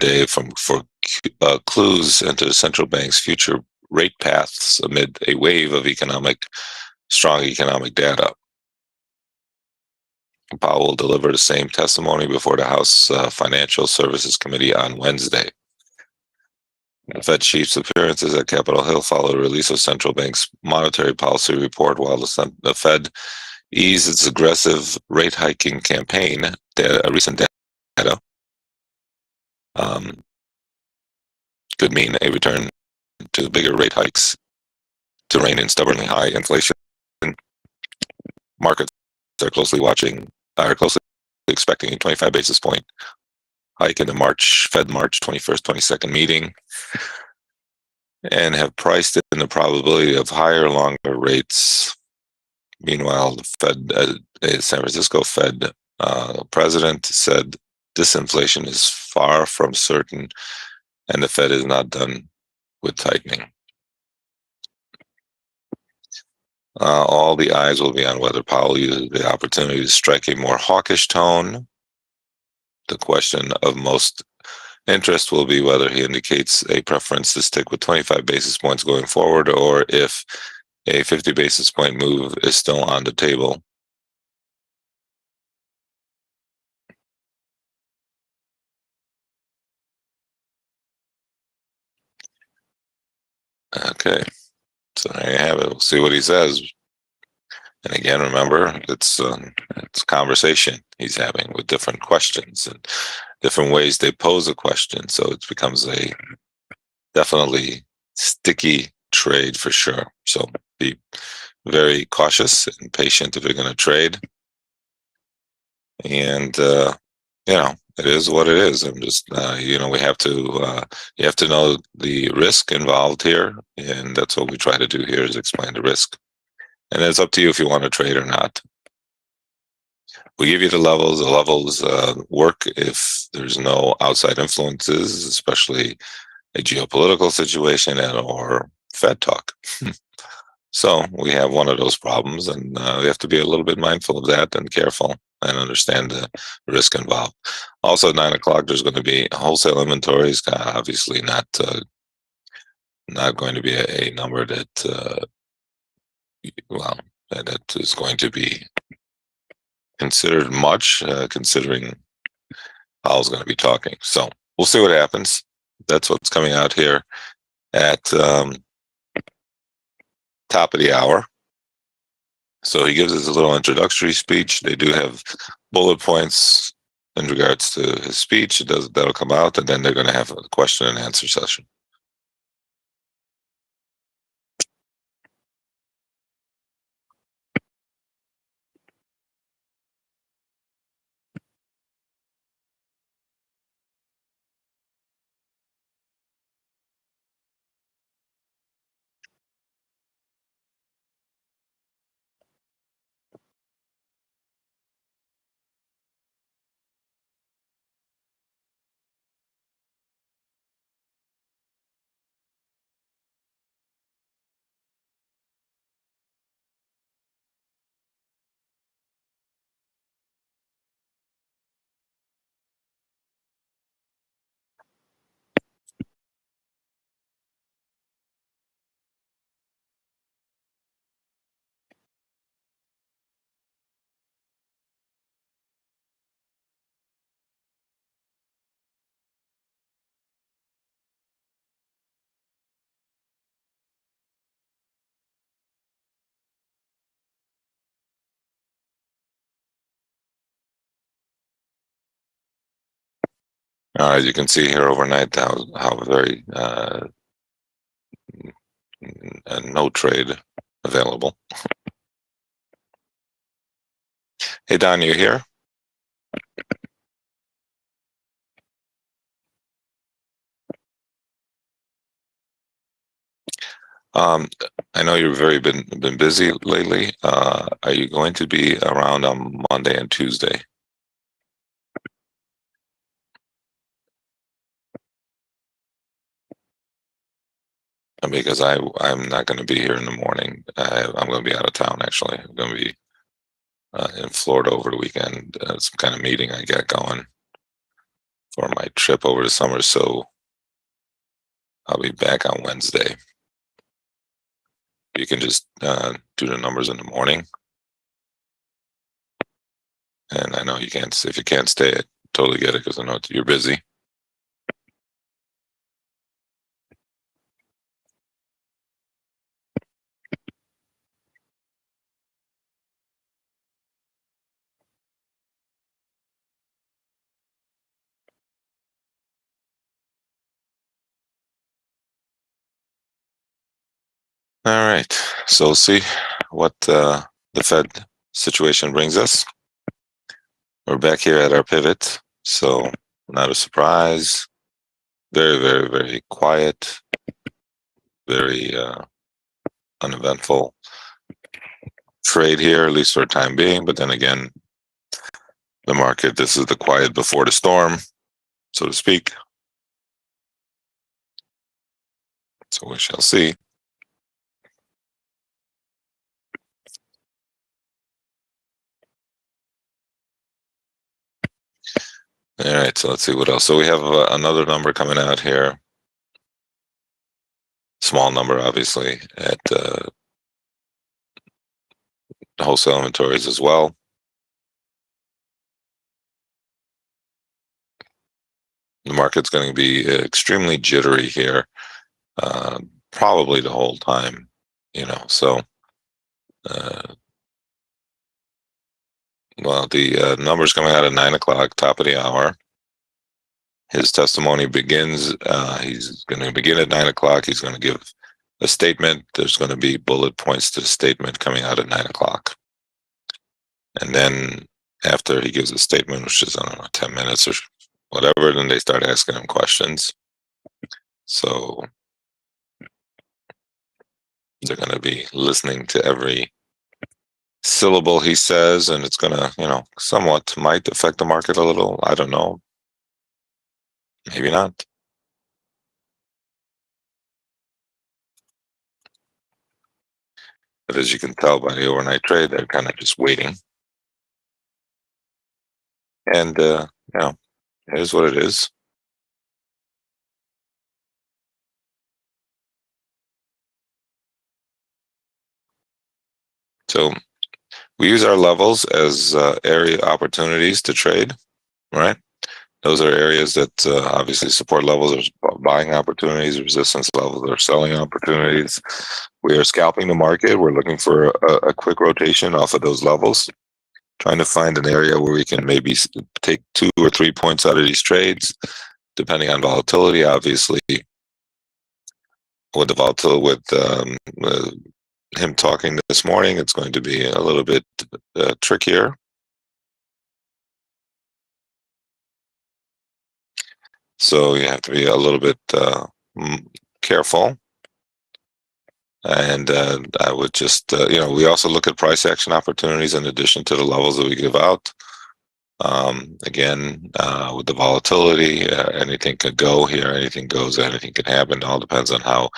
Monday for clues into the central bank's future rate paths amid a wave of strong economic data. Powell will deliver the same testimony before the House Financial Services Committee on Wednesday. The Fed chief's appearances at Capitol Hill follow the release of central bank's monetary policy report, while the Fed eased its aggressive rate hiking campaign. Recent data could mean a return to bigger rate hikes to rein in stubbornly high inflation. Markets are closely expecting a 25 basis point hike in the Fed March 21st, 22nd meeting, and have priced in the probability of higher, longer rates. Meanwhile, the San Francisco Fed president said disinflation is far from certain, and the Fed is not done with tightening. All the eyes will be on whether Powell uses the opportunity to strike a more hawkish tone. The question of most interest will be whether he indicates a preference to stick with 25 basis points going forward, or if a 50 basis point move is still on the table. Okay, so there you have it. We'll see what he says. And again, remember, it's conversation he's having with different questions and different ways they pose a question. So it becomes a definitely sticky trade for sure. So be very cautious and patient if you're going to trade. And it is what it is. I'm just we have to you have to know the risk involved here, and that's what we try to do here, is explain the risk. And it's up to you if you want to trade or not. We give you the levels. The levels work if there's no outside influences, especially a geopolitical situation or Fed talk. So we have one of those problems, and we have to be a little bit mindful of that and careful and understand the risk involved. Also, at 9 o'clock, there's going to be wholesale inventories. Obviously, not going to be a number that that is going to be considered much, considering Powell's going to be talking. So we'll see what happens. That's what's coming out here at top of the hour. So he gives us a little introductory speech. They do have bullet points in regards to his speech. That'll come out, and then they're going to have a question and answer session. As you can see here overnight, how very no trade available. Hey, Don, you here? I know you've been busy lately. Are you going to be around on Monday and Tuesday? Because I'm not going to be here in the morning. I'm going to be out of town, actually. I'm going to be in Florida over the weekend. Some kind of meeting I got going for my trip over the summer, so I'll be back on Wednesday. You can just do the numbers in the morning, and I know you can't. If you can't stay, I totally get it because I know you're busy. All right, so we'll see what the Fed situation brings us. We're back here at our pivot, so not a surprise. Very, very, very quiet, very uneventful trade here, at least for the time being. But then again, the market, this is the quiet before the storm, so to speak. So we shall see. All right, so let's see what else. So we have another number coming out here. Small number, obviously, at wholesale inventories as well. The market's going to be extremely jittery here, probably the whole time, so well, the numbers coming out at 9 o'clock, top of the hour. His testimony begins. He's going to begin at 9 o'clock. He's going to give a statement. There's going to be bullet points to the statement coming out at 9 o'clock. And then after he gives a statement, which is, I don't know, 10 minutes or whatever, then they start asking him questions. So they're going to be listening to every syllable he says, and it's going to, somewhat might affect the market a little. I don't know. Maybe not. But as you can tell by the overnight trade, they're kind of just waiting. And, it is what it is. So we use our levels as area opportunities to trade, right? Those are areas that obviously support levels of buying opportunities, resistance levels or selling opportunities. We are scalping the market. We're looking for a quick rotation off of those levels, trying to find an area where we can maybe take 2 or 3 points out of these trades, depending on volatility, obviously. With the volatility, with him talking this morning, it's going to be a little bit trickier. So you have to be a little bit careful. And I would just, we also look at price action opportunities in addition to the levels that we give out. Again, with the volatility, anything could go here, anything goes, anything can happen. It all depends on how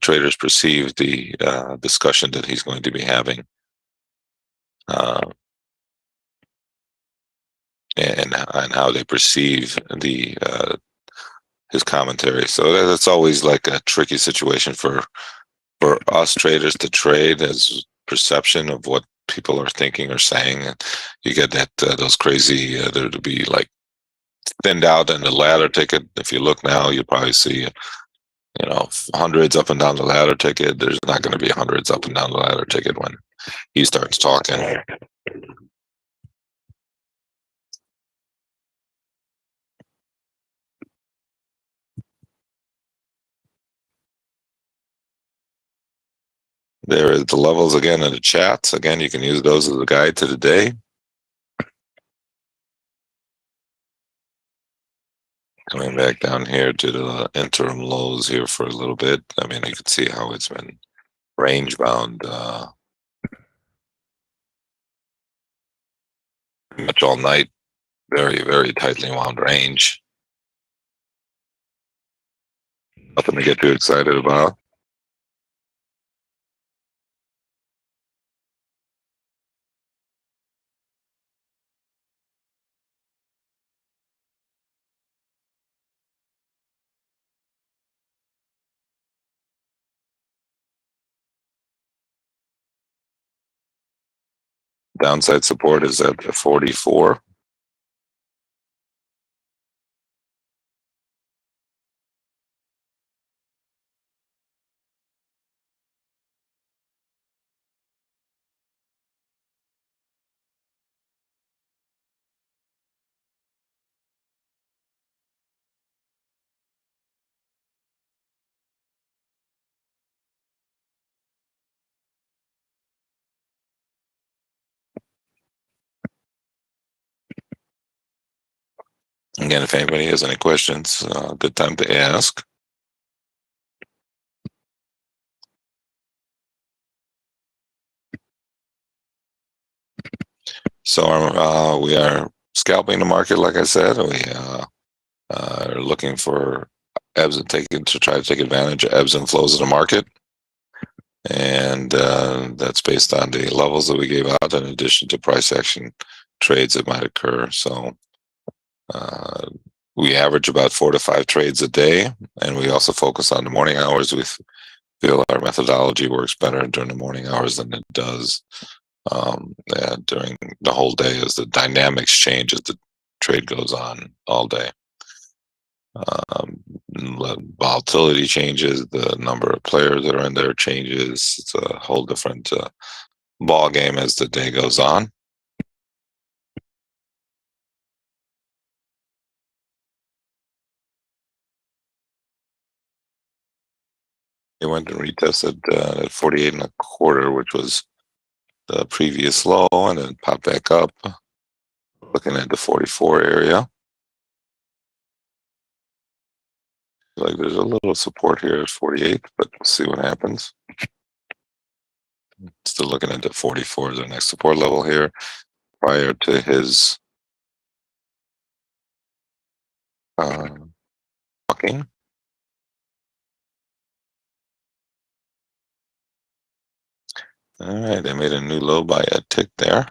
traders perceive the discussion that he's going to be having. And how they perceive the his commentary. So that's always like a tricky situation for us traders to trade, as perception of what people are thinking or saying. And you get that those crazy there to be like thinned out in the ladder ticket. If you look now, you'll probably see hundreds up and down the ladder ticket. There's not going to be hundreds up and down the ladder ticket when he starts talking. There is the levels again in the chats. Again, you can use those as a guide to the day. Coming back down here to the interim lows here for a little bit. I mean, you can see how it's been range bound much all night. Very, very tightly wound range. Nothing to get too excited about. Downside support is at 44. Again, if anybody has any questions, good time to ask. So we are scalping the market, like I said. We are looking for ebbs and taking to try to take advantage of ebbs and flows of the market, and that's based on the levels that we gave out, in addition to price action trades that might occur. So uh, we average about 4 to 5 trades a day, and we also focus on the morning hours. We feel our methodology works better during the morning hours than it does during the whole day, as the dynamics change as the trade goes on all day. Volatility changes, the number of players that are in there changes. It's a whole different ball game as the day goes on. It went and retested at 48 and a quarter, which was the previous low, and then popped back up, looking at the 44 area. Like there's a little support here at 48, but we'll see what happens. Still looking at the 44 as the next support level here, prior to his walking. All right, they made a new low by a tick there.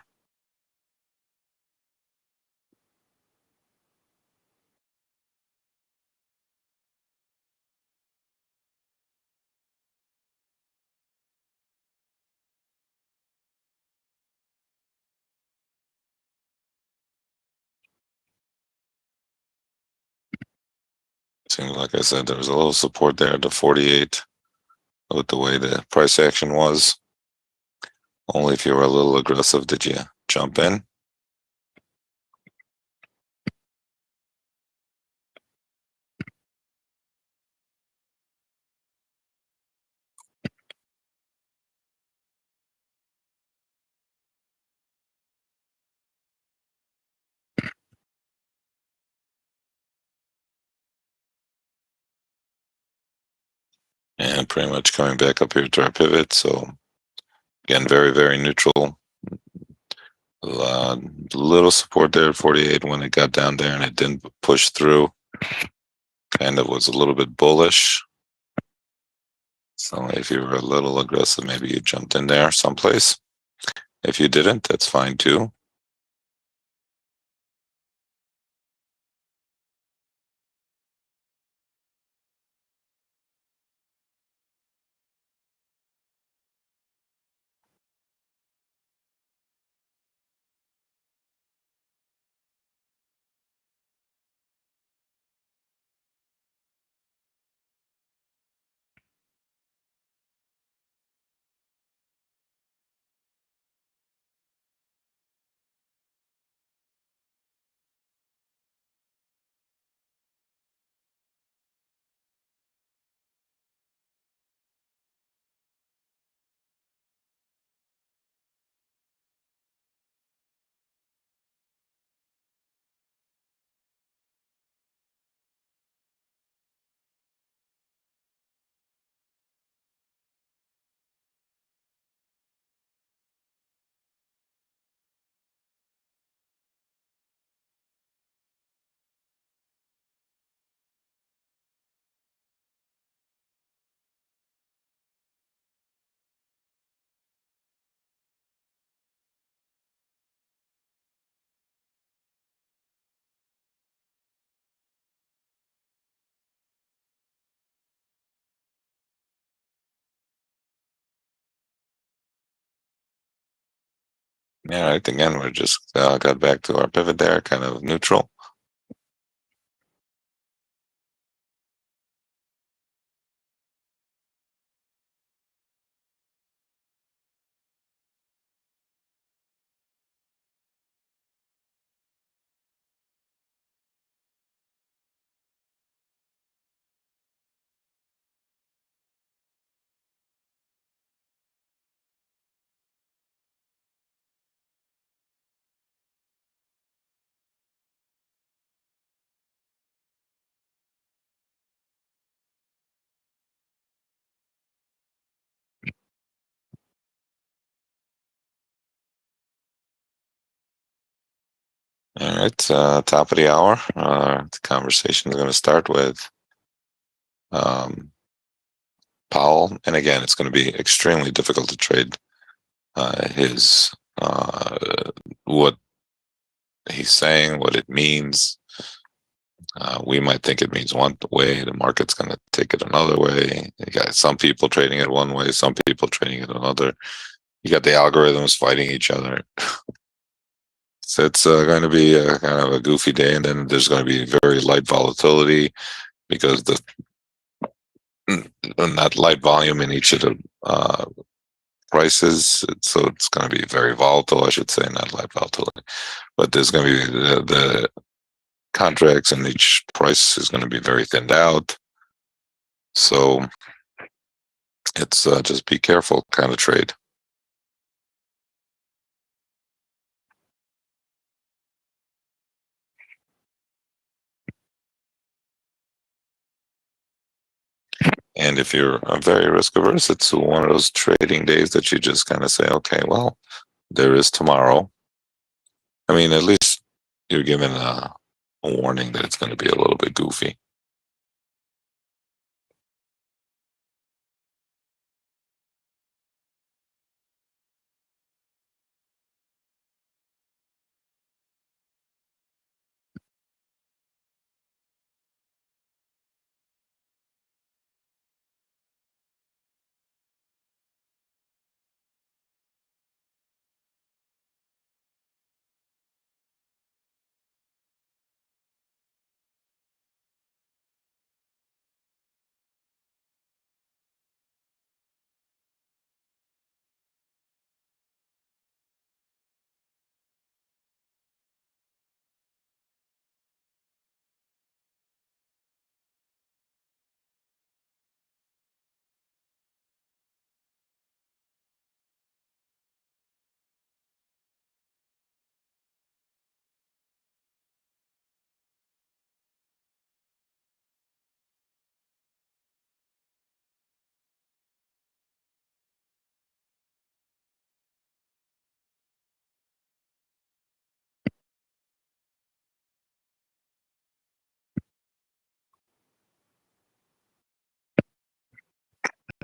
Seems like I said, there was a little support there at the 48 with the way the price action was. Only if you were a little aggressive did you jump in. And pretty much coming back up here to our pivot. So again, very, very neutral. Little support there at 48 when it got down there and it didn't push through. Kind of was a little bit bullish. So if you were a little aggressive, maybe you jumped in there someplace. If you didn't, that's fine too. Yeah, right. Again, we're just got back to our pivot there, kind of neutral. All right, top of the hour. The conversation is going to start with um, Powell, and again, it's going to be extremely difficult to trade his what he's saying, what it means. We might think it means one way, the market's going to take it another way. You got some people trading it one way, some people trading it another. You got the algorithms fighting each other. So it's going to be a kind of a goofy day, and then there's going to be very light volatility because the not light volume in each of the prices. So it's going to be very volatile, I should say, not light volatility. But there's going to be the contracts, and each price is going to be very thinned out. So it's just be careful kind of trade. And if you're very risk averse, it's one of those trading days that you just kind of say, okay, well, there is tomorrow. I mean, at least you're given a warning that it's going to be a little bit goofy.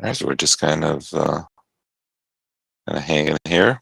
As we're just kind of hanging here.